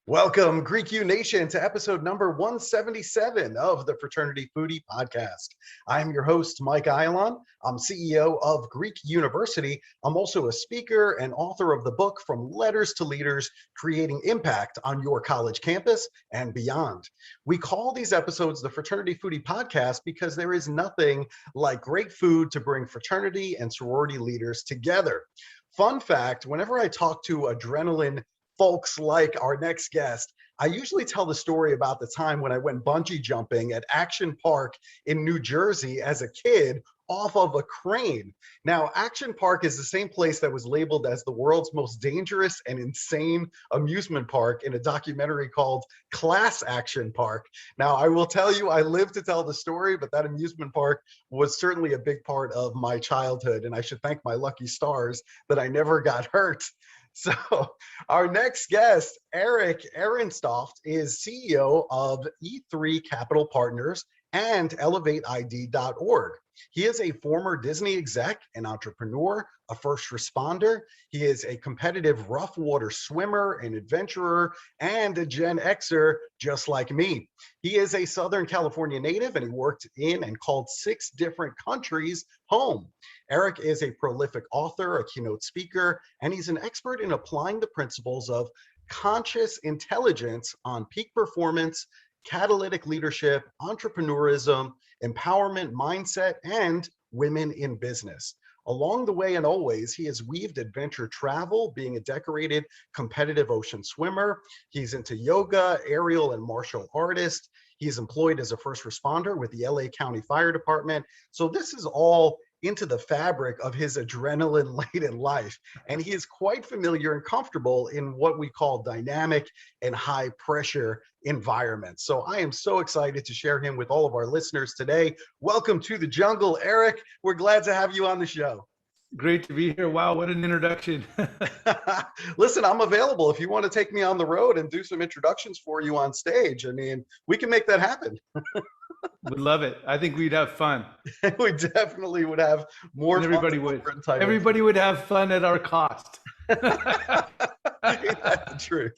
Welcome, Greek U Nation, to episode number 177 of the Fraternity Foodie Podcast. I'm your host, Mike Ayalon. I'm CEO of Greek University. I'm also a speaker and author of the book From Letters to Leaders, Creating Impact on Your College Campus and Beyond. We call these episodes the Fraternity Foodie Podcast because there is nothing like great food to bring fraternity and sorority leaders together. Fun fact, whenever I talk to adrenaline folks like our next guest, I usually tell the story about the time when I went bungee jumping at Action Park in New Jersey as a kid off of a crane. Now, Action Park is the same place that was labeled as the world's most dangerous and insane amusement park in a documentary called Class Action Park. Now, I will tell you, I live to tell the story, but that amusement park was certainly a big part of my childhood, and I should thank my lucky stars that I never got hurt. So our next guest, Eric Erenstoft, is CEO of E3 Capital Partners and ElevateID.org. He is a former Disney exec, an entrepreneur, a first responder. He is a competitive Roughwater swimmer, an adventurer, and a GenXer just like me. He is a Southern California native, and he worked in and called 6 different countries home. Eric is a prolific author, a keynote speaker, and he's an expert in applying the principles of conscious intelligence on peak performance, catalytic leadership, entrepreneurism, empowerment mindset, and women in business. Along the way and always, he has weaved adventure travel, being a decorated competitive ocean swimmer. He's into yoga, aerial and martial artist. He's employed as a first responder with the LA County Fire Department. So this is all into the fabric of his adrenaline-laden life. And he is quite familiar and comfortable in what we call dynamic and high pressure environments. So I am so excited to share him with all of our listeners today. Welcome to the jungle, Eric. We're glad to have you on the show. Great to be here. Wow, what an introduction. Listen, I'm available if you want to take me on the road and do some introductions for you on stage. I mean, we can make that happen. Would love it. I think we'd have fun. We definitely would have more fun. Everybody would have fun at our cost. Ain't that the truth?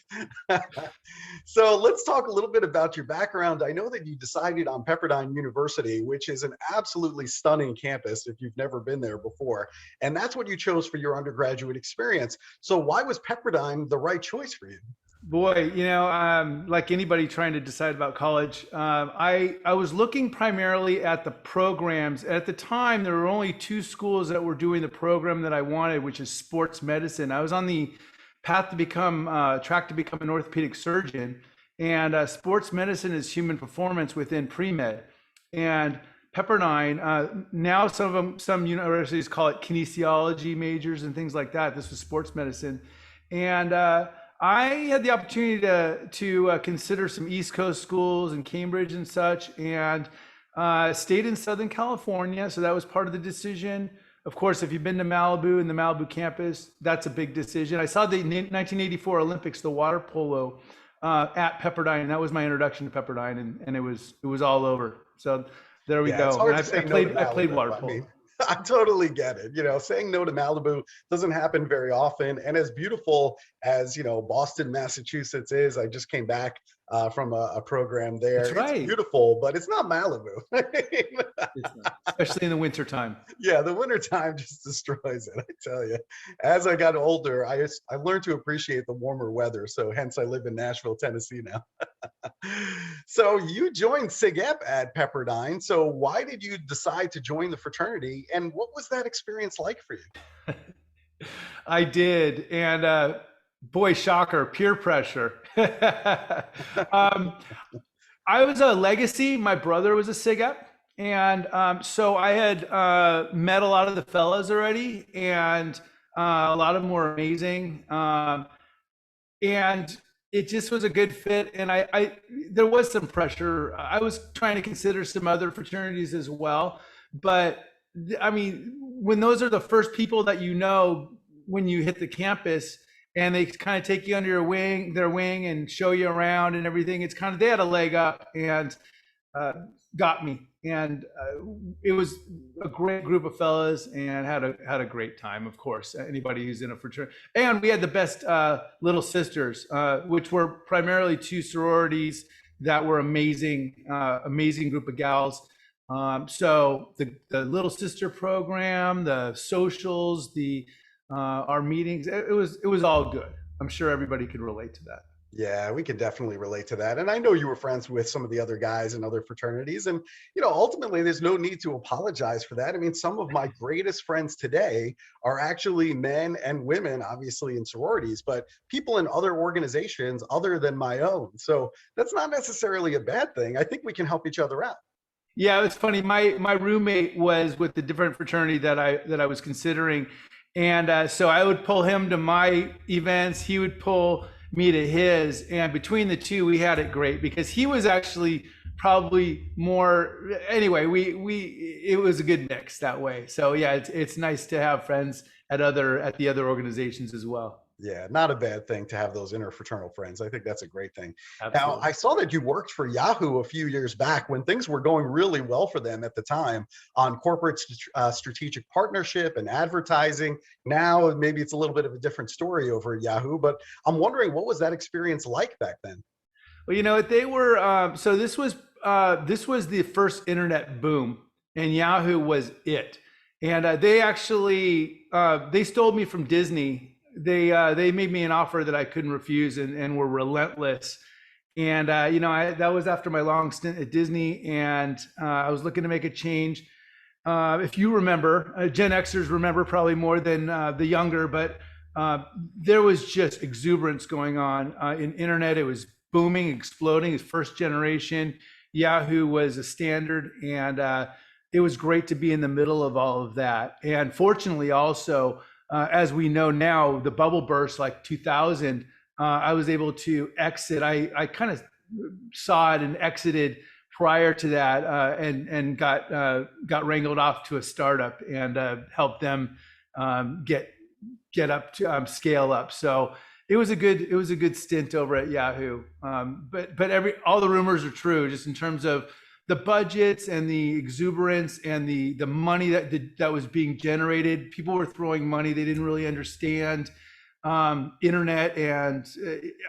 So let's talk a little bit about your background. I know that you decided on Pepperdine University, which is an absolutely stunning campus if you've never been there before. And that's what you chose for your undergraduate experience. So why was Pepperdine the right choice for you? Boy, like anybody trying to decide about college, I was looking primarily at the programs. At the time, there were only 2 schools that were doing the program that I wanted, which is sports medicine. I was on the path to track to become an orthopedic surgeon, and sports medicine is human performance within pre-med. And Pepperdine, now some universities call it kinesiology majors and things like that. This was sports medicine. And I had the opportunity to consider some East Coast schools in Cambridge and such, and stayed in Southern California. So that was part of the decision. Of course, if you've been to Malibu and the Malibu campus, that's a big decision. I saw the 1984 Olympics, the water polo, at Pepperdine, and that was my introduction to Pepperdine, and it was all over. So there we go. I played water polo. I totally get it. Saying no to Malibu doesn't happen very often. And as beautiful as, Boston, Massachusetts is, I just came back from a program there. That's right. It's beautiful, but it's not Malibu. It's not, especially in the wintertime. Yeah, the wintertime just destroys it, I tell you. As I got older, I learned to appreciate the warmer weather. So hence I live in Nashville, Tennessee now. So you joined SigUp at Pepperdine. So why did you decide to join the fraternity? And what was that experience like for you? I did. And boy, shocker, peer pressure. I was a legacy. My brother was a SigUp. And so I had met a lot of the fellas already, and a lot of them were amazing. And it just was a good fit. And there was some pressure. I was trying to consider some other fraternities as well. But I mean, when those are the first people that when you hit the campus, and they kind of take you under their wing and show you around and everything. It's kind of, they had a leg up and got me. And it was a great group of fellas and had a great time, of course, anybody who's in a fraternity. And we had the best little sisters, which were primarily two sororities that were amazing group of gals. So the little sister program, the socials, our meetings, it was all good. I'm sure everybody could relate to that. Yeah, we can definitely relate to that. And I know you were friends with some of the other guys in other fraternities. And, ultimately, there's no need to apologize for that. I mean, some of my greatest friends today are actually men and women, obviously in sororities, but people in other organizations other than my own. So that's not necessarily a bad thing. I think we can help each other out. Yeah, it's funny. My roommate was with the different fraternity that I was considering. And so I would pull him to my events. He would pull me to his, and between the two we had it great because he was actually probably more, anyway, it was a good mix that way. So yeah, it's nice to have friends at the other organizations as well. Yeah, not a bad thing to have those interfraternal friends. I think that's a great thing. Absolutely. Now, I saw that you worked for Yahoo a few years back when things were going really well for them at the time on corporate strategic partnership and advertising. Now, maybe it's a little bit of a different story over at Yahoo, but I'm wondering, what was that experience like back then? Well, they were, so this was the first internet boom, and Yahoo was it. And they actually, they stole me from Disney. They made me an offer that I couldn't refuse, and were relentless. And that was after my long stint at Disney, and I was looking to make a change. If you remember, GenXers remember probably more than the younger, but there was just exuberance going on in internet. It was booming, exploding. It's first generation. Yahoo was a standard, and it was great to be in the middle of all of that. And fortunately, also, as we know now, the bubble burst like 2000. I was able to exit. I kind of saw it and exited prior to that, and got wrangled off to a startup and helped them get up to scale up. So it was a good stint over at Yahoo. But all the rumors are true, just in terms of the budgets and the exuberance and the money that was being generated. People were throwing money they didn't really understand. Internet, and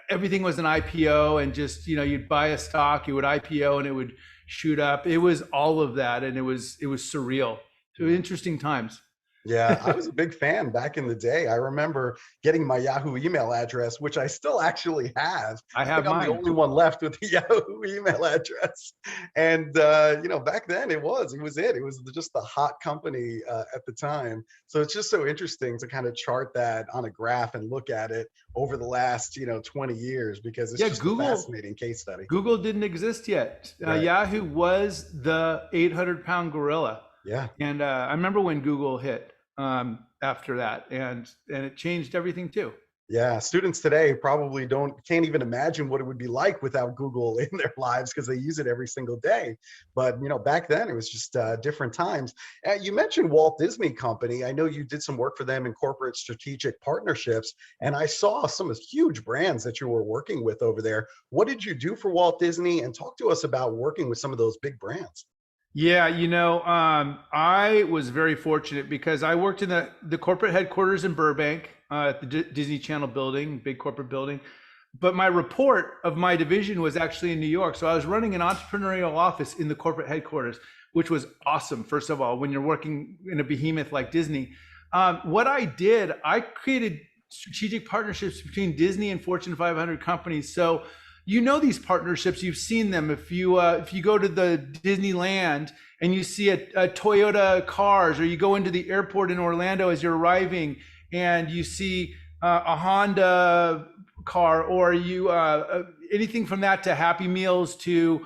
everything was an IPO, and just you'd buy a stock, you would IPO, and it would shoot up. It was all of that, and it was surreal. So interesting times. Yeah, I was a big fan back in the day. I remember getting my Yahoo email address, which I still actually have. I have think I'm mine. the only one left with the Yahoo email address. And back then it was it. It was just the hot company at the time. So it's just so interesting to kind of chart that on a graph and look at it over the last 20 years, because it's just a fascinating case study. Google didn't exist yet. Right. Yahoo was the 800-pound gorilla. Yeah. And I remember when Google hit. After that, and it changed everything too. Yeah, students today probably can't even imagine what it would be like without Google in their lives, because they use it every single day. But back then it was just different times. You mentioned Walt Disney Company. I know you did some work for them in corporate strategic partnerships, and I saw some of the huge brands that you were working with over there. What did you do for Walt Disney? And talk to us about working with some of those big brands. Yeah, I was very fortunate because I worked in the corporate headquarters in Burbank at the Disney Channel building, big corporate building. But my report of my division was actually in New York. So I was running an entrepreneurial office in the corporate headquarters, which was awesome, first of all, when you're working in a behemoth like Disney. What I did, I created strategic partnerships between Disney and Fortune 500 companies. So these partnerships, you've seen them. If you go to the Disneyland and you see a Toyota cars, or you go into the airport in Orlando as you're arriving and you see a Honda car, or anything from that to Happy Meals to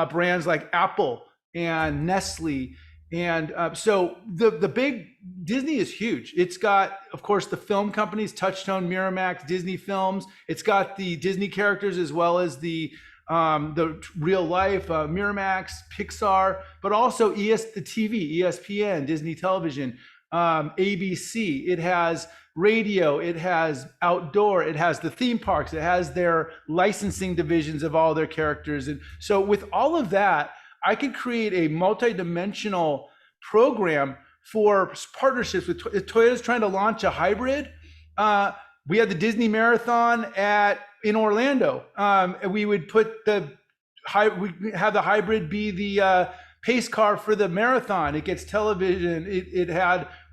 brands like Apple and Nestle. And so the big Disney is huge. It's got, of course, the film companies, Touchstone, Miramax, Disney Films. It's got the Disney characters as well as the real life Miramax, Pixar, but also the TV, ESPN, Disney Television, ABC. It has radio, it has outdoor, it has the theme parks, it has their licensing divisions of all their characters. And so with all of that, I could create a multi-dimensional program for partnerships with Toyota's trying to launch a hybrid. We had the Disney Marathon in Orlando. And we would put we have the hybrid be the pace car for the marathon. It gets television.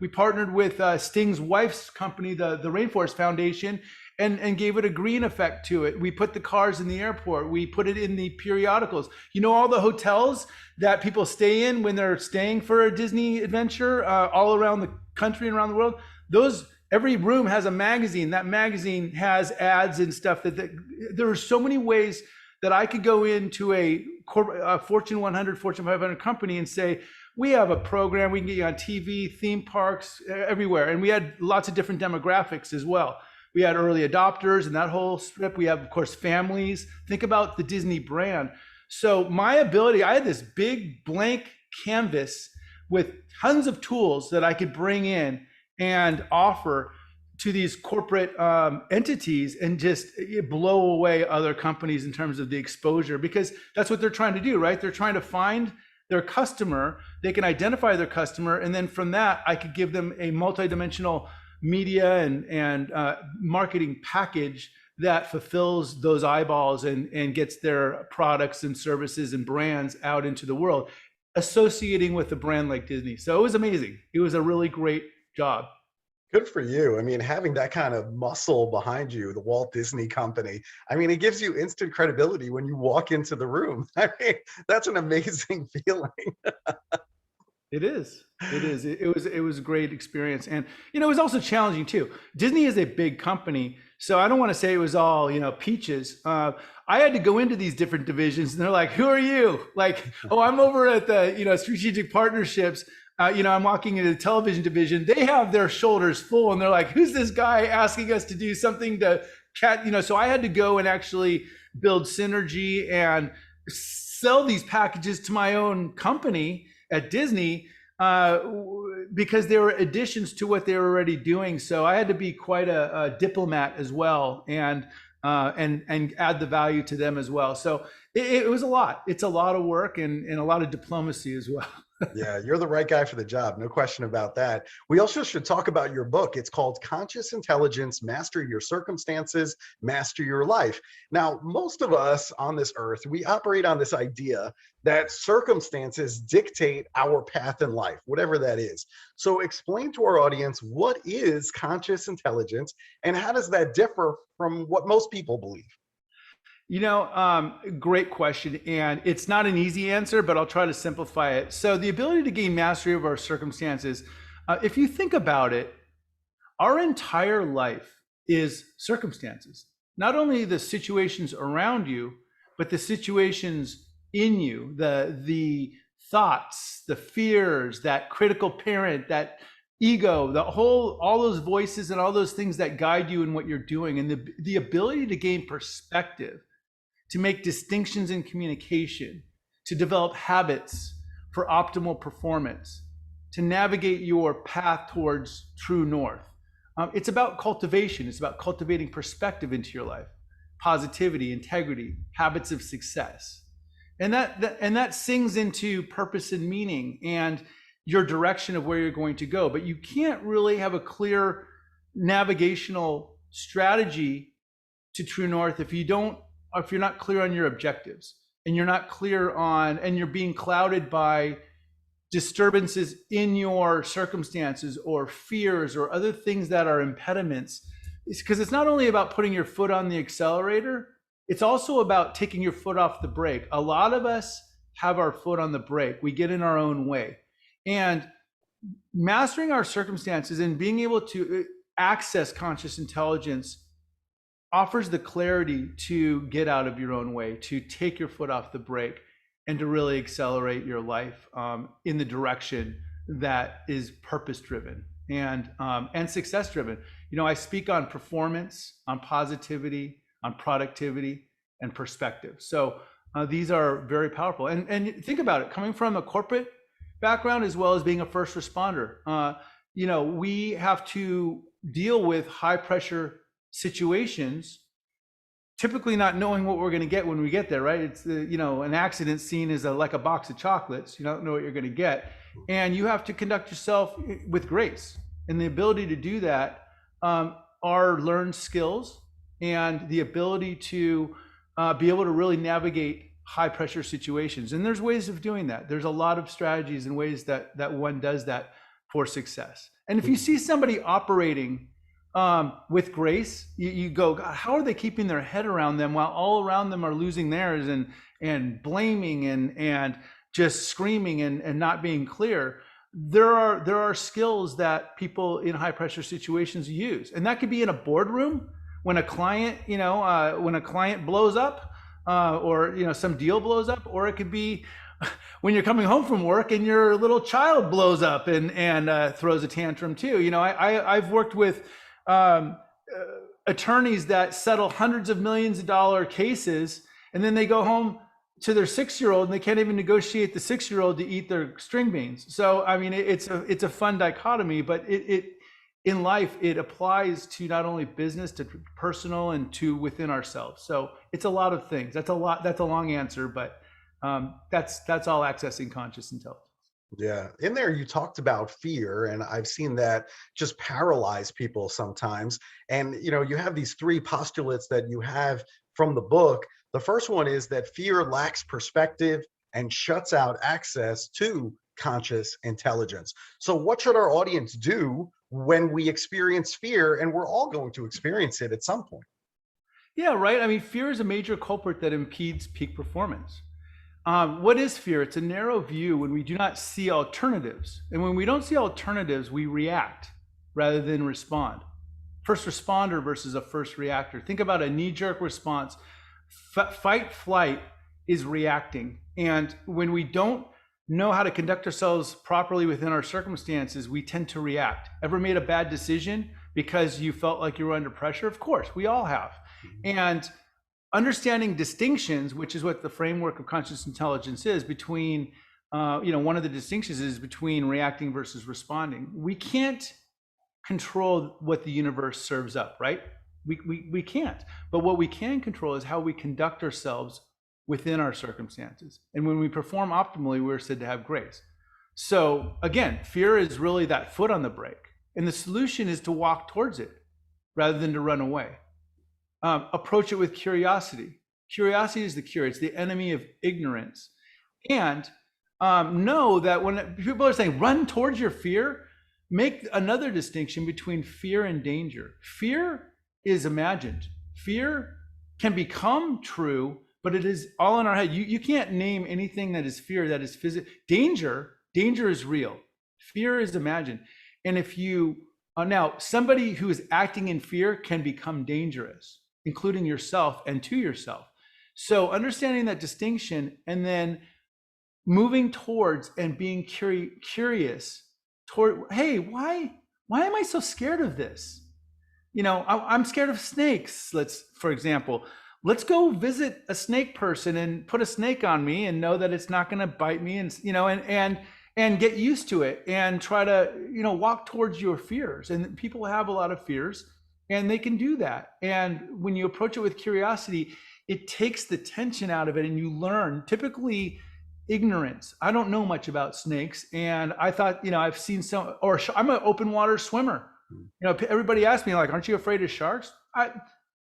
We partnered with Sting's wife's company, the Rainforest Foundation, and gave it a green effect to it. We put the cars in the airport. We put it in the periodicals. All the hotels that people stay in when they're staying for a Disney adventure all around the country and around the world, every room has a magazine. That magazine has ads and stuff. There are so many ways that I could go into a Fortune 100, Fortune 500 company and say, we have a program, we can get you on TV, theme parks, everywhere. And we had lots of different demographics as well. We had early adopters and that whole strip. We have, of course, families. Think about the Disney brand. So my ability, I had this big blank canvas with tons of tools that I could bring in and offer to these corporate entities and just blow away other companies in terms of the exposure, because that's what they're trying to do, right? They're trying to find their customer. They can identify their customer. And then from that, I could give them a multidimensional media and marketing package that fulfills those eyeballs and gets their products and services and brands out into the world, associating with a brand like Disney. So it was amazing. It was a really great job. Good for you. I mean, having that kind of muscle behind you, the Walt Disney Company, I mean, it gives you instant credibility when you walk into the room. I mean, that's an amazing feeling. It is. It was a great experience. And, it was also challenging too. Disney is a big company. So I don't want to say it was all, peaches. I had to go into these different divisions and they're like, who are you? Like, oh, I'm over at the, strategic partnerships. I'm walking into the television division. They have their shoulders full and they're like, who's this guy asking us to do something to so I had to go and actually build synergy and sell these packages to my own company at Disney because they were additions to what they were already doing. So I had to be quite a diplomat as well and add the value to them as well. So it was a lot. It's a lot of work and a lot of diplomacy as well. Yeah, you're the right guy for the job. No question about that. We also should talk about your book. It's called Conscious Intelligence, Master Your Circumstances, Master Your Life. Now, most of us on this earth, we operate on this idea that circumstances dictate our path in life, whatever that is. So explain to our audience, what is conscious intelligence and how does that differ from what most people believe? Great question. And it's not an easy answer, but I'll try to simplify it. So the ability to gain mastery of our circumstances, if you think about it, our entire life is circumstances. Not only the situations around you, but the situations in you, the thoughts, the fears, that critical parent, that ego, all those voices and all those things that guide you in what you're doing, and the ability to gain perspective, to make distinctions in communication, to develop habits for optimal performance, to navigate your path towards true north. It's about cultivation. It's about cultivating perspective into your life, positivity, integrity, habits of success. And that sings into purpose and meaning and your direction of where you're going to go. But you can't really have a clear navigational strategy to true north if you're not clear on your objectives and you're not clear on, and you're being clouded by disturbances in your circumstances or fears or other things that are impediments. It's because it's not only about putting your foot on the accelerator, it's also about taking your foot off the brake. A lot of us have our foot on the brake. We get in our own way. And mastering our circumstances and being able to access conscious intelligence offers the clarity to get out of your own way, to take your foot off the brake, and to really accelerate your life in the direction that is purpose-driven and success-driven. I speak on performance, on positivity, on productivity, and perspective. So these are very powerful. And think about it, coming from a corporate background as well as being a first responder. We have to deal with high pressure situations, typically not knowing what we're going to get when we get there, right? It's an accident scene is like a box of chocolates. You don't know what you're going to get, and you have to conduct yourself with grace. And the ability to do that are learned skills, and the ability to be able to really navigate high pressure situations. And there's ways of doing that. There's a lot of strategies and ways that one does that for success. And if you see somebody operating with grace, you go, God, how are they keeping their head around them while all around them are losing theirs and blaming and just screaming and not being clear? There are skills that people in high pressure situations use, and that could be in a boardroom when a client blows up, or some deal blows up, or it could be when you're coming home from work and your little child blows up and throws a tantrum too. I've worked with attorneys that settle hundreds of millions of dollar cases, and then they go home to their 6-year-old and they can't even negotiate the 6-year-old to eat their string beans. So I mean, it's a fun dichotomy, but it in life it applies to not only business, to personal, and to within ourselves. So it's a lot of things. That's a long answer, but that's all accessing conscious intelligence. Yeah. In there, you talked about fear, and I've seen that just paralyze people sometimes. And, you have these 3 postulates that you have from the book. The first one is that fear lacks perspective and shuts out access to conscious intelligence. So what should our audience do when we experience fear? And we're all going to experience it at some point. Yeah, right. I mean, fear is a major culprit that impedes peak performance. What is fear? It's a narrow view when we do not see alternatives. And when we don't see alternatives, we react rather than respond. First responder versus a first reactor. Think about a knee-jerk response. Fight, flight is reacting. And when we don't know how to conduct ourselves properly within our circumstances, we tend to react. Ever made a bad decision because you felt like you were under pressure? Of course, we all have. And understanding distinctions, which is what the framework of conscious intelligence is, between, one of the distinctions is between reacting versus responding. We can't control what the universe serves up, right? We can't. But what we can control is how we conduct ourselves within our circumstances. And when we perform optimally, we're said to have grace. So again, fear is really that foot on the brake. And the solution is to walk towards it rather than to run away. Approach it with curiosity. Curiosity is the cure. It's the enemy of ignorance. And know that when people are saying run towards your fear, make another distinction between fear and danger. Fear is imagined. Fear can become true, but it is all in our head. You can't name anything that is fear that is physical. Danger is real. Fear is imagined. And if you now somebody who is acting in fear can become dangerous, including yourself and to yourself. So understanding that distinction and then moving towards and being curious toward, hey, why am I so scared of this? I'm scared of snakes. For example, let's go visit a snake person and put a snake on me and know that it's not going to bite me, and get used to it and try to, walk towards your fears. And people have a lot of fears, and they can do that. And when you approach it with curiosity, it takes the tension out of it, and you learn. Typically, ignorance. I don't know much about snakes, and I thought, I've seen some, or I'm an open water swimmer. Everybody asks me, like, aren't you afraid of sharks? I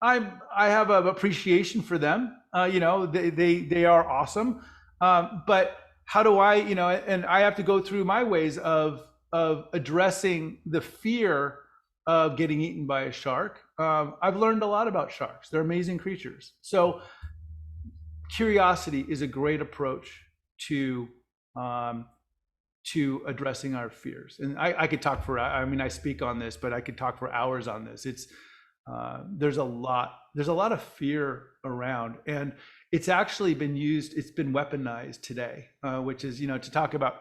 have an appreciation for them. They are awesome. But how do I, and I have to go through my ways of addressing the fear of getting eaten by a shark. I've learned a lot about sharks. They're amazing creatures. So curiosity is a great approach to addressing our fears. And I could talk I speak on this, but I could talk for hours on this. It's, there's a lot of fear around, and it's actually been used, it's been weaponized today, which is, to talk about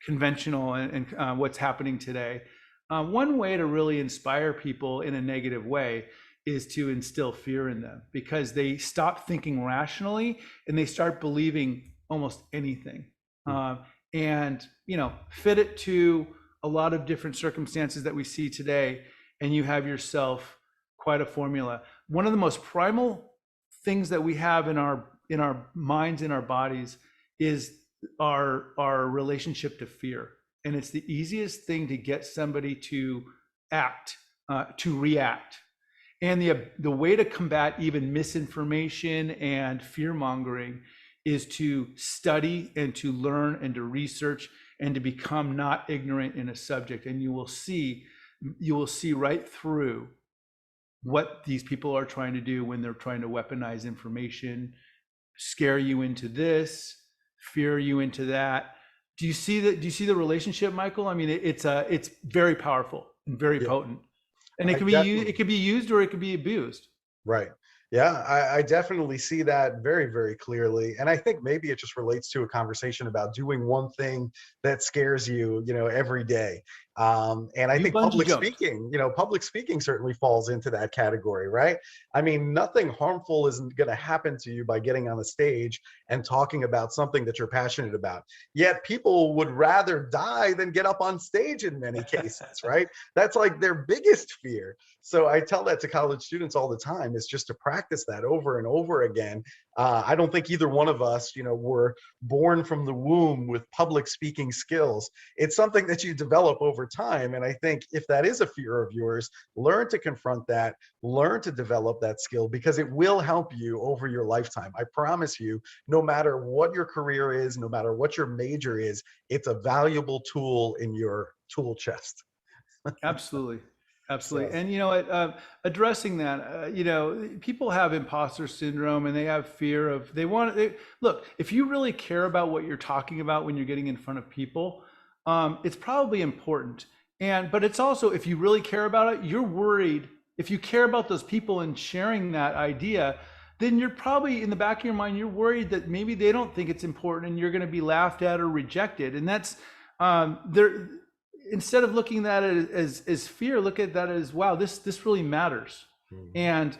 conventional and what's happening today. One way to really inspire people in a negative way is to instill fear in them, because they stop thinking rationally and they start believing almost anything. And fit it to a lot of different circumstances that we see today. and you have yourself quite a formula. One of the most primal things that we have in our minds, in our bodies, is our relationship to fear. And it's the easiest thing to get somebody to act, to react. And the way to combat even misinformation and fear mongering is to study and to learn and to research and to become not ignorant in a subject. And you will see right through what these people are trying to do when they're trying to weaponize information, scare you into this, fear you into that. Do you see the relationship, Michael? I mean, it's very powerful and very potent, and it can be used or it can be abused. Right. Yeah, I definitely see that very, very clearly. And I think maybe it just relates to a conversation about doing one thing that scares you, every day. And I think public speaking certainly falls into that category, right? I mean, nothing harmful isn't going to happen to you by getting on the stage and talking about something that you're passionate about. Yet people would rather die than get up on stage in many cases, right? That's like their biggest fear. So I tell that to college students all the time, is just to practice that over and over again. I don't think either one of us, were born from the womb with public speaking skills. It's something that you develop over time. And I think if that is a fear of yours, learn to confront that, learn to develop that skill, because it will help you over your lifetime. I promise you, no matter what your career is, no matter what your major is, it's a valuable tool in your tool chest. Absolutely. Absolutely. So, And addressing that, people have imposter syndrome and they have fear of, look, if you really care about what you're talking about when you're getting in front of people, it's probably important. But it's also, if you really care about it, you're worried. If you care about those people and sharing that idea, then you're probably, in the back of your mind, you're worried that maybe they don't think it's important and you're going to be laughed at or rejected. And that's, instead of looking at it as fear, look at that as, wow, this really matters, and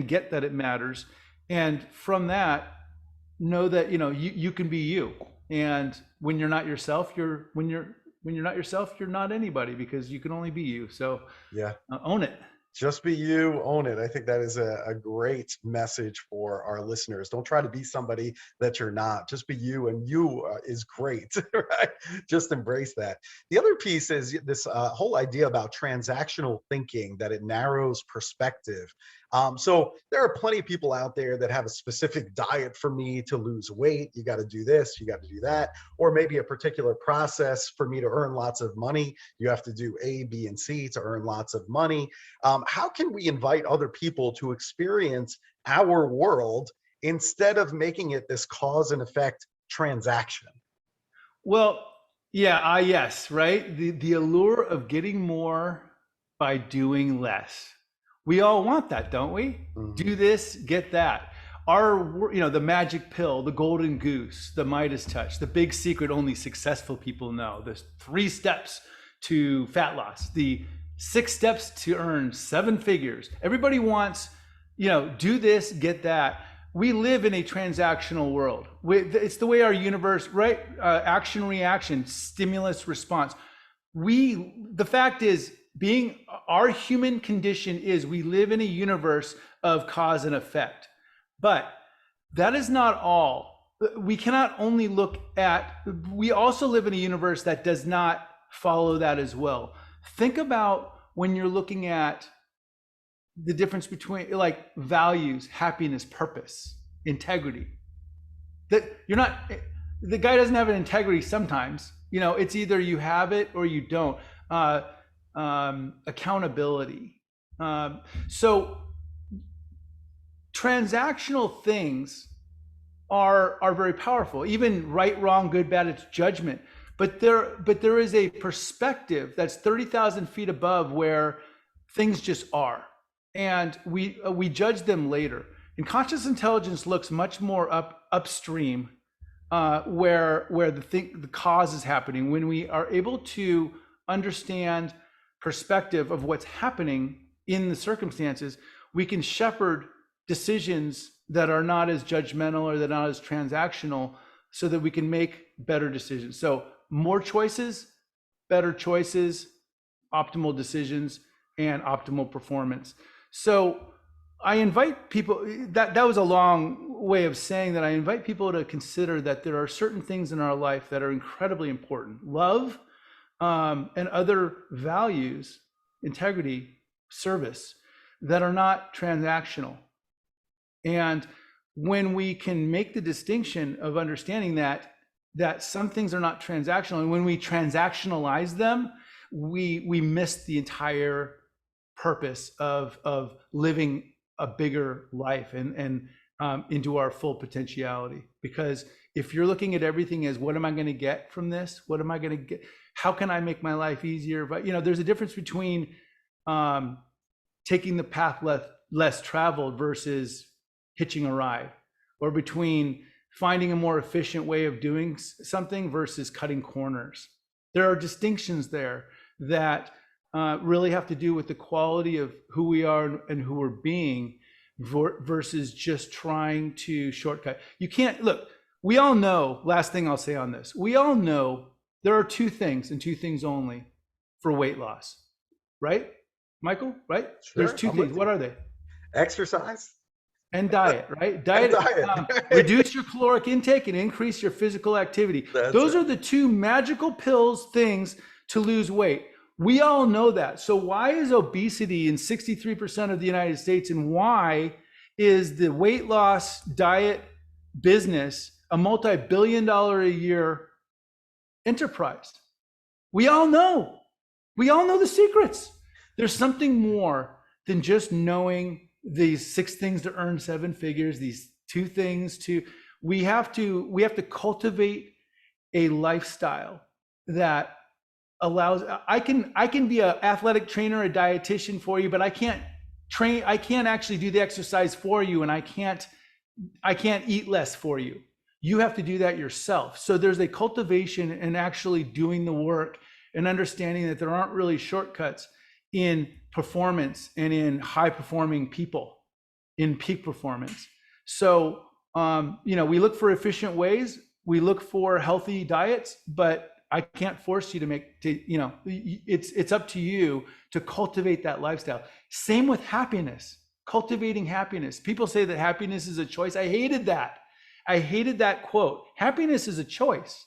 get that it matters, and from that, know that you can be you, and when you're not yourself, you're not anybody, because you can only be you. So yeah. Own it. Just be you, own it. I think that is a great message for our listeners. Don't try to be somebody that you're not. Just be you, and you is great, right? Just embrace that. The other piece is this whole idea about transactional thinking, that it narrows perspective. So there are plenty of people out there that have a specific diet for me to lose weight. You got to do this, you got to do that, or maybe a particular process for me to earn lots of money. You have to do A, B, and C to earn lots of money. How can we invite other people to experience our world instead of making it this cause and effect transaction? Well, yeah, yes, right? The allure of getting more by doing less. We all want that, don't we? Mhm. Do this, get that. The magic pill, the golden goose, the Midas touch, the big secret only successful people know. There's 3 steps to fat loss, the 6 steps to earn 7 figures. Everybody wants, do this, get that. We live in a transactional world. It's the way our universe, right? Action, reaction, stimulus, response. The fact is, our human condition is we live in a universe of cause and effect. But that is not all. We cannot only we also live in a universe that does not follow that as well. Think about when you're looking at the difference between values, happiness, purpose, integrity. The guy doesn't have an integrity sometimes. It's either you have it or you don't. Accountability. So transactional things are very powerful. Even right, wrong, good, bad, it's judgment. But there is a perspective that's 30,000 feet above where things just are, and we judge them later. And conscious intelligence looks much more upstream, where the cause is happening. When we are able to understand perspective of what's happening in the circumstances, we can shepherd decisions that are not as judgmental or that are not as transactional, so that we can make better decisions. So more choices, better choices, optimal decisions, and optimal performance. So I invite people, that was a long way of saying that I invite people to consider that there are certain things in our life that are incredibly important. Love and other values, integrity, service, that are not transactional. And when we can make the distinction of understanding that some things are not transactional, and when we transactionalize them, we miss the entire purpose of living a bigger life and into our full potentiality. Because if you're looking at everything as what am I going to get from this? What am I going to get? How can I make my life easier? But there's a difference between taking the path less traveled versus hitching a ride, or between finding a more efficient way of doing something versus cutting corners. There are distinctions there that really have to do with the quality of who we are and who we're being versus just trying to shortcut. You can't, look, we all know, last thing I'll say on this, we all know there are two things and two things only for weight loss, right? Michael, right? Sure, There's two things. What are they? Exercise and diet, right? Diet. Reduce your caloric intake and increase your physical activity. Those are the two magical pills things to lose weight. We all know that. So why is obesity in 63% of the United States, and why is the weight loss diet business a multi-billion-dollar a year enterprise? We all know. We all know the secrets. There's something more than just knowing these 6 things to earn 7 figures, these 2 things to, we have to cultivate a lifestyle that allows, I can be an athletic trainer, a dietitian for you, but I can't actually do the exercise for you, and I can't eat less for you. You have to do that yourself. So there's a cultivation and actually doing the work and understanding that there aren't really shortcuts in performance and in high performing people in peak performance. So, we look for efficient ways, we look for healthy diets, but I can't force you it's up to you to cultivate that lifestyle. Same with happiness, cultivating happiness. People say that happiness is a choice. I hated that quote. Happiness is a choice,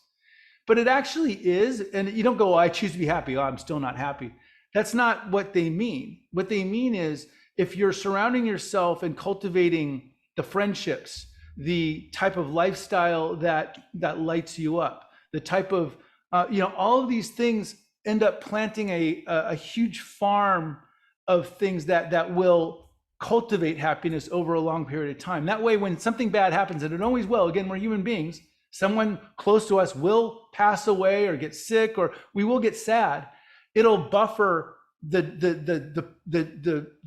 but it actually is. And you don't go, I choose to be happy. Oh, I'm still not happy. That's not what they mean. What they mean is, if you're surrounding yourself and cultivating the friendships, the type of lifestyle that lights you up, the type of, all of these things end up planting a huge farm of things that will cultivate happiness over a long period of time. That way, when something bad happens, and it always will, again, we're human beings, someone close to us will pass away or get sick, or we will get sad. It'll buffer the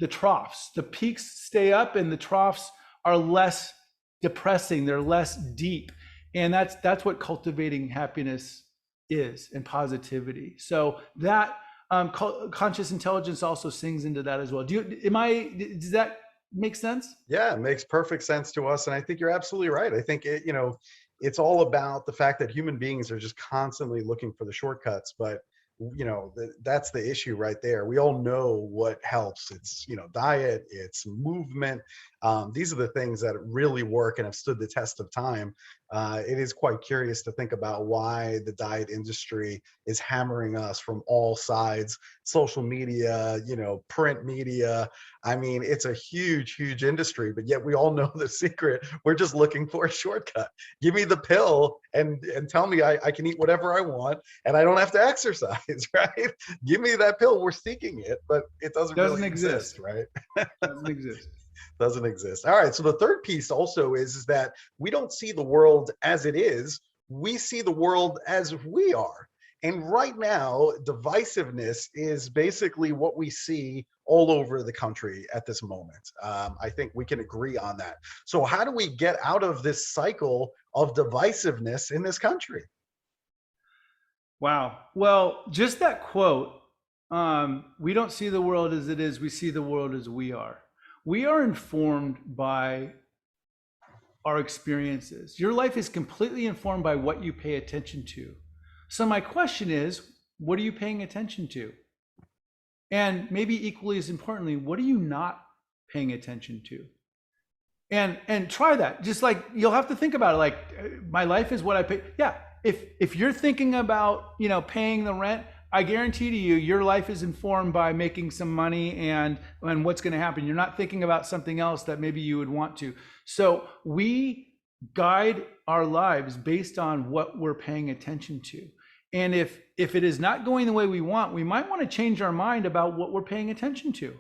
troughs. The peaks stay up and the troughs are less depressing. They're less deep. And that's what cultivating happiness is, and positivity. So that conscious intelligence also sings into that as well. Does that make sense? Yeah, it makes perfect sense to us. And I think you're absolutely right. I think it's all about the fact that human beings are just constantly looking for the shortcuts, but that's the issue right there. We all know what helps. It's diet, it's movement. These are the things that really work and have stood the test of time. It is quite curious to think about why the diet industry is hammering us from all sides: social media, print media. I mean, it's a huge industry, but yet we all know the secret. We're just looking for a shortcut. Give me the pill and tell me I can eat whatever I want and I don't have to exercise, right? Give me that pill. We're seeking it, but it doesn't really exist, right? Doesn't exist. Doesn't exist. All right. So the third piece also is that we don't see the world as it is. We see the world as we are. And right now, divisiveness is basically what we see all over the country at this moment. I think we can agree on that. So how do we get out of this cycle of divisiveness in this country? Wow. Well, just that quote, we don't see the world as it is, we see the world as we are. We are informed by our experiences. Your life is completely informed by what you pay attention to. So my question is, what are you paying attention to? And maybe equally as importantly, what are you not paying attention to? And try that. Just like, you'll have to think about it, like, my life is what I pay. Yeah, if you're thinking about, paying the rent, I guarantee to you, your life is informed by making some money and what's going to happen. You're not thinking about something else that maybe you would want to. So we guide our lives based on what we're paying attention to. And if it is not going the way we want, we might want to change our mind about what we're paying attention to.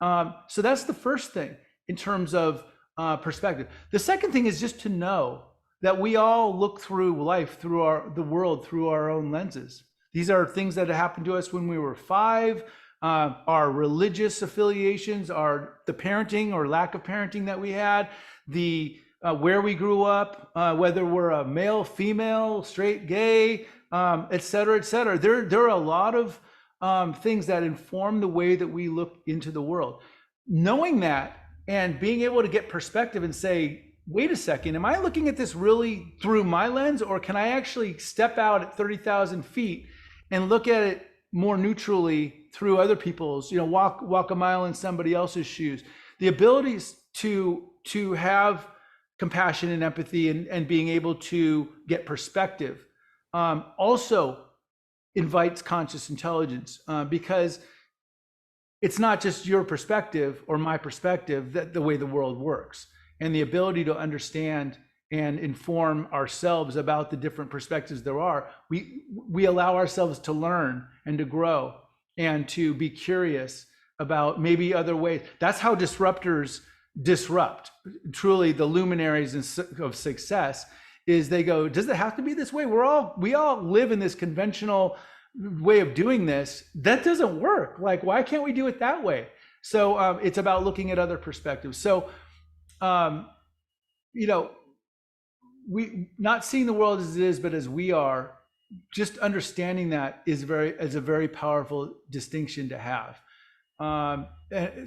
So that's the first thing in terms of perspective. The second thing is just to know that we all look through life, through the world, through our own lenses. These are things that happened to us when we were 5, our religious affiliations, the parenting or lack of parenting that we had, where we grew up, whether we're a male, female, straight, gay, et cetera, et cetera. There are a lot of things that inform the way that we look into the world. Knowing that and being able to get perspective and say, wait a second, am I looking at this really through my lens, or can I actually step out at 30,000 feet and look at it more neutrally through other people's, walk a mile in somebody else's shoes? The abilities to have compassion and empathy and being able to get perspective also invites conscious intelligence, because it's not just your perspective or my perspective, that the way the world works, and the ability to understand and inform ourselves about the different perspectives there are. We allow ourselves to learn and to grow and to be curious about maybe other ways. That's how disruptors disrupt. Truly, the luminaries of success is they go, does it have to be this way? We all live in this conventional way of doing this. That doesn't work. Like, why can't we do it that way? So it's about looking at other perspectives. So, we not seeing the world as it is, but as we are, just understanding that is a very powerful distinction to have.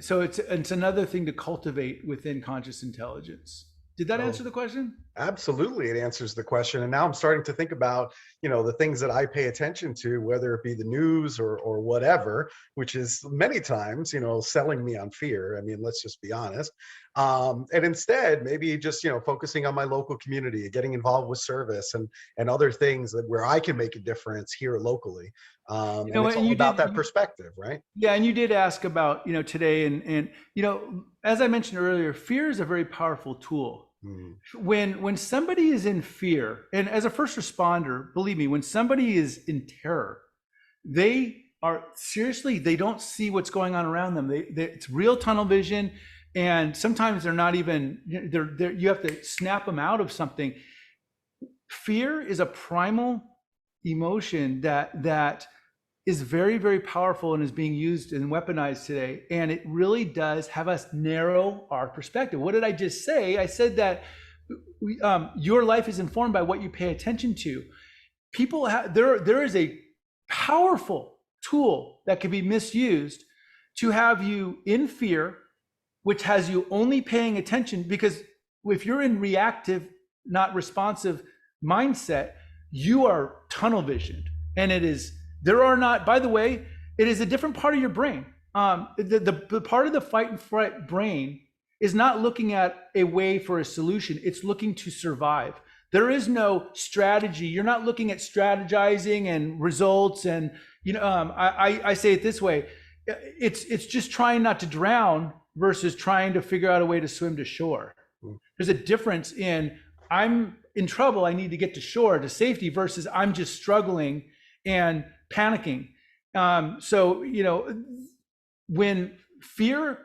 So it's another thing to cultivate within conscious intelligence. Did that answer the question? Absolutely, it answers the question. And now I'm starting to think about, the things that I pay attention to, whether it be the news or whatever, which is many times, selling me on fear. I mean, let's just be honest. And instead, maybe just, focusing on my local community, getting involved with service and other things where I can make a difference here locally. And it's all about that perspective, right? Yeah, and you did ask about, today, and as I mentioned earlier, fear is a very powerful tool. When somebody is in fear, and as a first responder, believe me, when somebody is in terror, they don't see what's going on around them. It's real tunnel vision, and sometimes they're not even, you have to snap them out of something. Fear is a primal emotion that is very, very powerful and is being used and weaponized today. And it really does have us narrow our perspective. What did I just say? I said that your life is informed by what you pay attention to. There is a powerful tool that can be misused to have you in fear, which has you only paying attention, because if you're in reactive, not responsive mindset, you are tunnel visioned. And by the way, it is a different part of your brain. The part of the fight and flight brain is not looking at a way for a solution. It's looking to survive. There is no strategy. You're not looking at strategizing and results. And, I say it this way. It's just trying not to drown versus trying to figure out a way to swim to shore. There's a difference in, I'm in trouble, I need to get to shore, to safety, versus I'm just struggling and panicking. So, when fear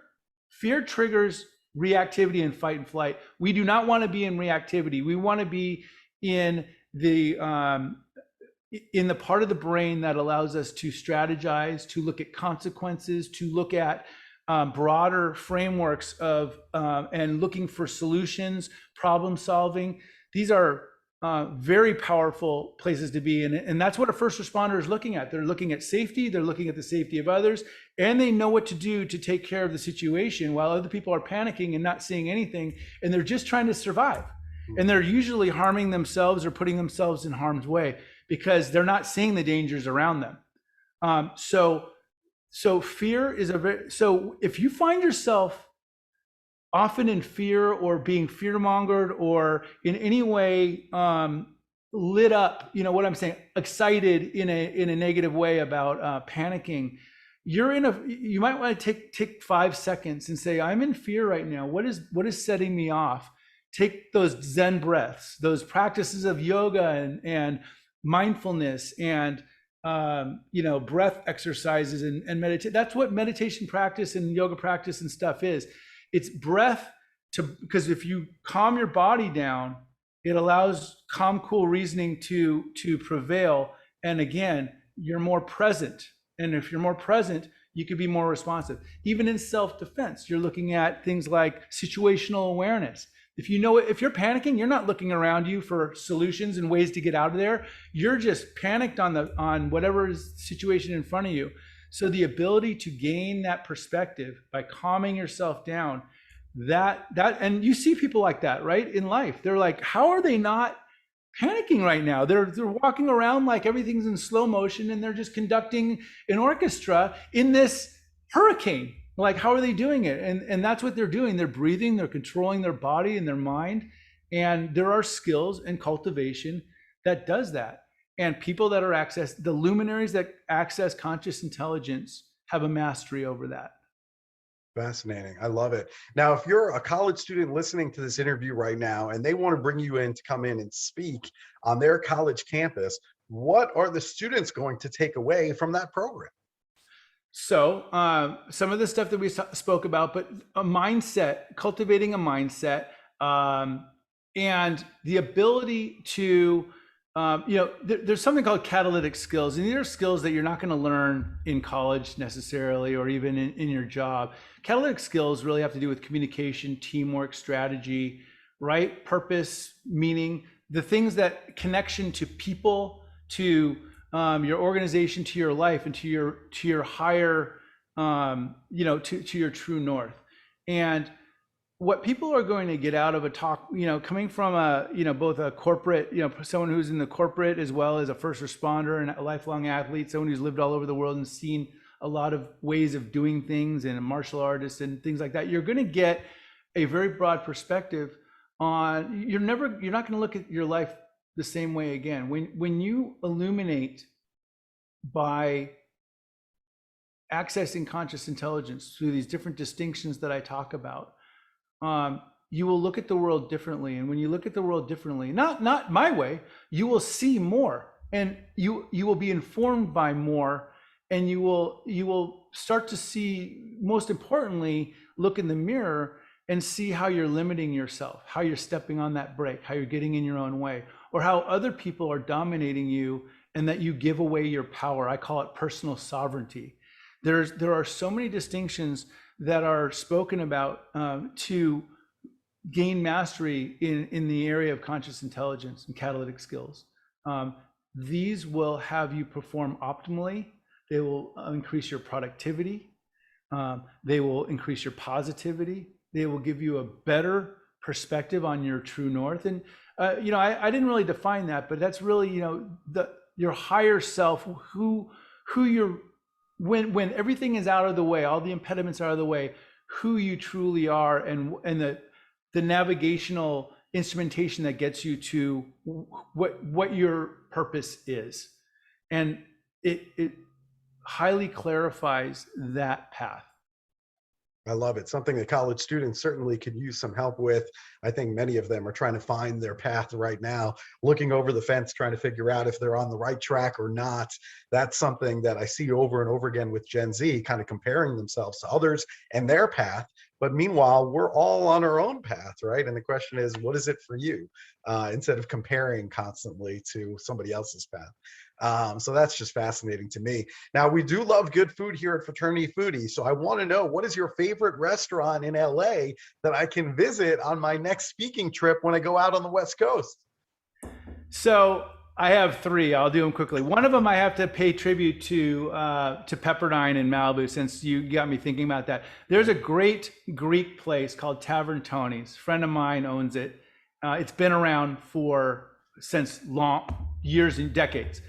triggers reactivity and fight and flight, we do not want to be in reactivity. We want to be in the part of the brain that allows us to strategize, to look at consequences, to look at broader frameworks of and looking for solutions, problem solving. These are very powerful places to be in, and that's what a first responder is looking at. They're looking at safety, they're looking at the safety of others, and they know what to do to take care of the situation while other people are panicking and not seeing anything, and they're just trying to survive. And they're usually harming themselves or putting themselves in harm's way because they're not seeing the dangers around them. So So fear is so if you find yourself often in fear or being fear mongered or in any way lit up, you know what I'm saying, excited in a negative way about panicking, you might want to take 5 seconds and say, I'm in fear right now. What is setting me off? Take those Zen breaths, those practices of yoga and mindfulness and breath exercises and meditate. That's what meditation practice and yoga practice and stuff is. It's breath because if you calm your body down, it allows calm, cool reasoning to prevail. And again, you're more present. And if you're more present, you could be more responsive. Even in self-defense, you're looking at things like situational awareness. If you're panicking, you're not looking around you for solutions and ways to get out of there. You're just panicked on whatever situation in front of you. So the ability to gain that perspective by calming yourself down, and you see people like that, right? In life, they're like, how are they not panicking right now? They're walking around like everything's in slow motion and they're just conducting an orchestra in this hurricane. Like, how are they doing it? And that's what they're doing. They're breathing, they're controlling their body and their mind. And there are skills and cultivation that does that. And people that the luminaries that access conscious intelligence have a mastery over that. Fascinating. I love it. Now, if you're a college student listening to this interview right now and they want to bring you in to come in and speak on their college campus, what are the students going to take away from that program? So some of the stuff that we spoke about, but a mindset, cultivating a mindset, and the ability to, there's something called catalytic skills, and these are skills that you're not going to learn in college necessarily, or even in your job. Catalytic skills really have to do with communication, teamwork, strategy, right? Purpose, meaning, the things that connection to people, to your organization, to your life, and to your higher, to your true north. And what people are going to get out of a talk, coming from both a corporate, someone who's in the corporate as well as a first responder and a lifelong athlete, someone who's lived all over the world and seen a lot of ways of doing things and a martial artist and things like that, you're going to get a very broad perspective on, you're not going to look at your life the same way again. When you illuminate by accessing conscious intelligence through these different distinctions that I talk about, you will look at the world differently. And when you look at the world differently, not my way, you will see more, and you will be informed by more, and you will start to see, most importantly, look in the mirror and see how you're limiting yourself, how you're stepping on that brake, how you're getting in your own way, or how other people are dominating you and that you give away your power. I call it personal sovereignty. There are so many distinctions that are spoken about to gain mastery in the area of conscious intelligence and catalytic skills. These will have you perform optimally. They will increase your productivity. They will increase your positivity. They will give you a better perspective on your true north. And I didn't really define that, but that's really your higher self, who you're, when everything is out of the way, all the impediments are out of the way, who you truly are, and the navigational instrumentation that gets you to what your purpose is. And it highly clarifies that path. I love it. Something that college students certainly could use some help with. I think many of them are trying to find their path right now, looking over the fence, trying to figure out if they're on the right track or not. That's something that I see over and over again with Gen Z, kind of comparing themselves to others and their path. But meanwhile, we're all on our own path, right? And the question is, what is it for you? Instead of comparing constantly to somebody else's path. So that's just fascinating to me. Now, we do love good food here at Fraternity Foodie. So I want to know, what is your favorite restaurant in LA that I can visit on my next speaking trip when I go out on the West Coast? So I have three. I'll do them quickly. One of them I have to pay tribute to Pepperdine in Malibu, since you got me thinking about that. There's a great Greek place called Tavern Tony's. A friend of mine owns it. It's been around since long years and decades.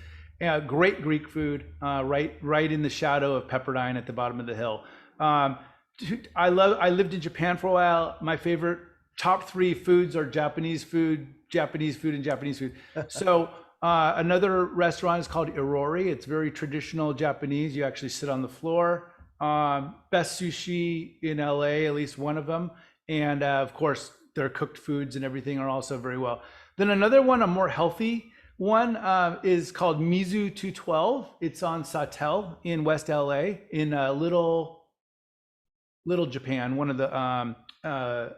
Great Greek food, right in the shadow of Pepperdine at the bottom of the hill. I lived in Japan for a while. My favorite top 3 foods are Japanese food, and Japanese food. So another restaurant is called Irori. It's very traditional Japanese. You actually sit on the floor. Best sushi in LA, at least one of them. And of course, their cooked foods and everything are also very well. Then another one, a more healthy one, is called Mizu 212. It's on Sawtelle in West LA, in Little Japan, one of the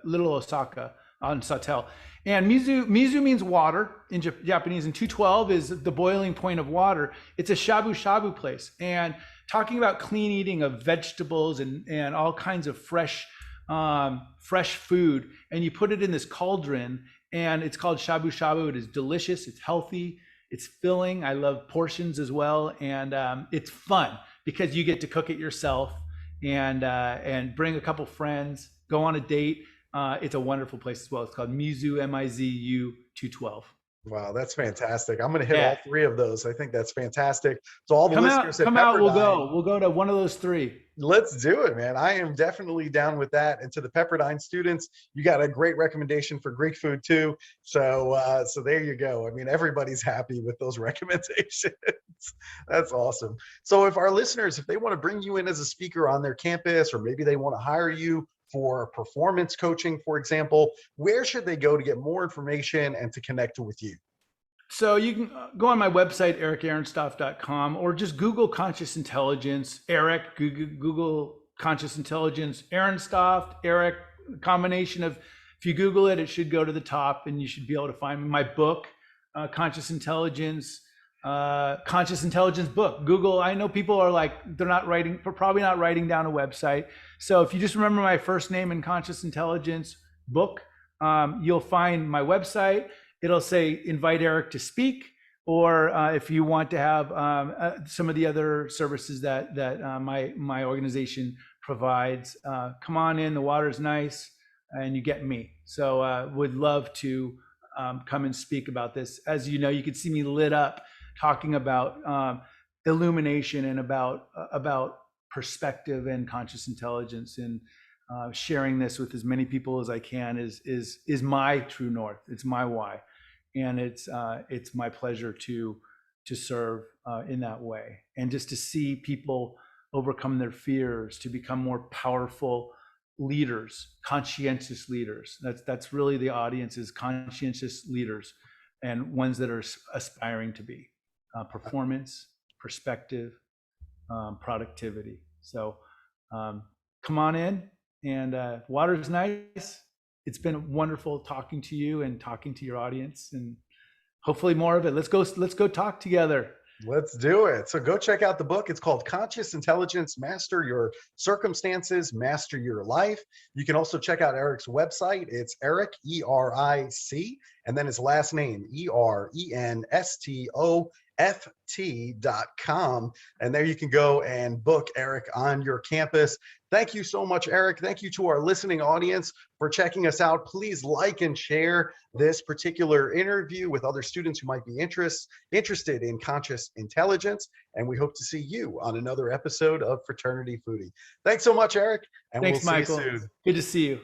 Little Osaka on Sawtelle. And Mizu means water in Japanese, and 212 is the boiling point of water. It's a shabu shabu place. And talking about clean eating of vegetables and all kinds of fresh food, and you put it in this cauldron, and it's called shabu shabu. It is delicious. It's healthy. It's filling. I love portions as well, and it's fun because you get to cook it yourself and bring a couple friends, go on a date. It's a wonderful place as well. It's called Mizu, MIZU 212. Wow, that's fantastic. I'm going to hit all 3 of those. I think that's fantastic. So all the listeners at come out, Pepperdine, we'll go to one of those 3. Let's do it, man. I am definitely down with that. And to the Pepperdine students, you got a great recommendation for Greek food too. So there you go. I mean, everybody's happy with those recommendations. That's awesome. So if our listeners, if they want to bring you in as a speaker on their campus, or maybe they want to hire you for performance coaching, for example, where should they go to get more information and to connect with you? So you can go on my website, ericerenstoft.com, or just Google Conscious Intelligence, Eric, Google Conscious Intelligence, Erenstoft, Eric, combination of, if you Google it, it should go to the top and you should be able to find my book, Conscious Intelligence book. Google, I know people are like, probably not writing down a website. So if you just remember my first name and Conscious Intelligence book, you'll find my website. It'll say invite Eric to speak, or if you want to have some of the other services that my organization provides, come on in. The water's nice, and you get me. So would love to come and speak about this. As you know, you can see me lit up talking about illumination and about perspective and conscious intelligence, and sharing this with as many people as I can is my true north. It's my why. And it's my pleasure to serve in that way, and just to see people overcome their fears, to become more powerful leaders, conscientious leaders. That's really the audience, is conscientious leaders, and ones that are aspiring to be performance, perspective, productivity. So come on in, and water's nice. It's been wonderful talking to you and talking to your audience, and hopefully more of it. Let's go talk together. Let's do it. So go check out the book. It's called Conscious Intelligence, Master Your Circumstances, Master Your Life. You can also check out Eric's website. It's Eric, ERIC, and then his last name, ERENSTOFT.com. And there you can go and book Eric on your campus. Thank you so much, Eric. Thank you to our listening audience for checking us out. Please like and share this particular interview with other students who might be interested in conscious intelligence. And we hope to see you on another episode of Fraternity Foodie. Thanks so much, Eric. And thanks, we'll Michael. See you soon. Good to see you.